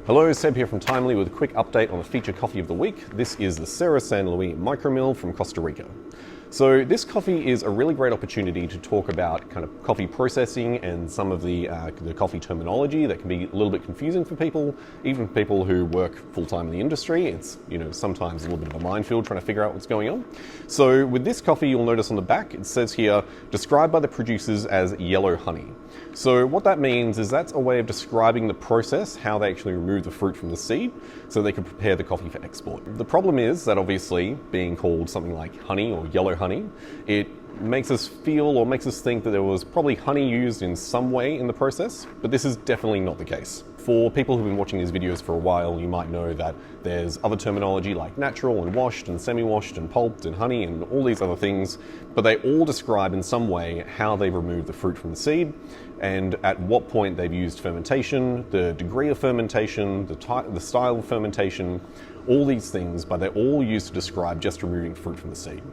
Hello, Seb here from Timely with a quick update on the feature coffee of the week. This is the Cerro San Luis Micromill from Costa Rica. So this coffee is a really great opportunity to talk about kind of coffee processing and some of the coffee terminology that can be a little bit confusing for people, even people who work full-time in the industry. It's, sometimes a little bit of a minefield trying to figure out what's going on. So with this coffee, you'll notice on the back, it says here, described by the producers as yellow honey. So what that means is that's a way of describing the process, how they actually remove the fruit from the seed, so they can prepare the coffee for export. The problem is that obviously being called something like honey or yellow honey, it makes us feel or makes us think that there was probably honey used in some way in the process, but this is definitely not the case. For people who've been watching these videos for a while, you might know that there's other terminology like natural and washed and semi-washed and pulped and honey and all these other things, but they all describe in some way how they've removed the fruit from the seed and at what point they've used fermentation, the degree of fermentation, the style of fermentation, all these things, but they're all used to describe just removing fruit from the seed.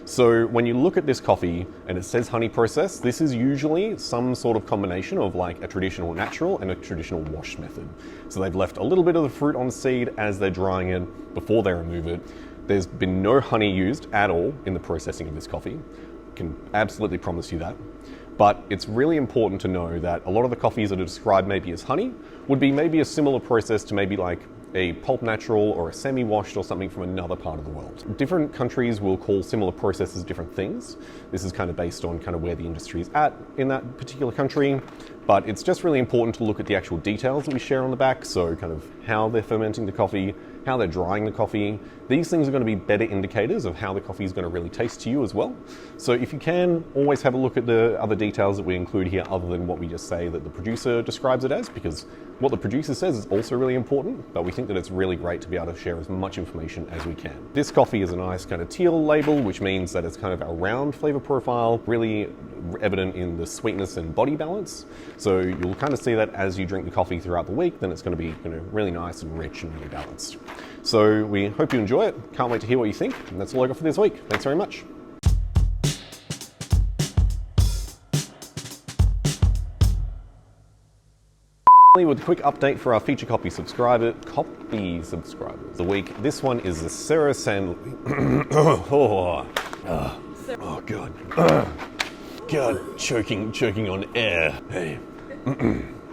So when you look at this coffee and it says honey process, this is usually some sort of combination of like a traditional natural and a traditional wash method. So they've left a little bit of the fruit on the seed as they're drying it before they remove it. There's been no honey used at all in the processing of this coffee. I can absolutely promise you that. But it's really important to know that a lot of the coffees that are described maybe as honey would be maybe a similar process to maybe like a pulp natural or a semi-washed or something from another part of the world. Different countries will call similar processes different things. This is kind of based on kind of where the industry is at in that particular country, but it's just really important to look at the actual details that we share on the back, so kind of how they're fermenting the coffee, how they're drying the coffee. These things are going to be better indicators of how the coffee is going to really taste to you as well. So if you can, always have a look at the other details that we include here other than what we just say that the producer describes it as, because what the producer says is also really important, but we think that it's really great to be able to share as much information as we can. This coffee is a nice kind of teal label, which means that it's kind of a round flavor profile, really evident in the sweetness and body balance. So you'll kind of see that as you drink the coffee throughout the week, then it's going to be really nice and rich and really balanced. So we hope you enjoy it. Can't wait to hear what you think. And that's all I got for this week. Thanks very much. With a quick update for our feature coffee subscribers of the week. This one is the Cerro San God, choking on air. Hey.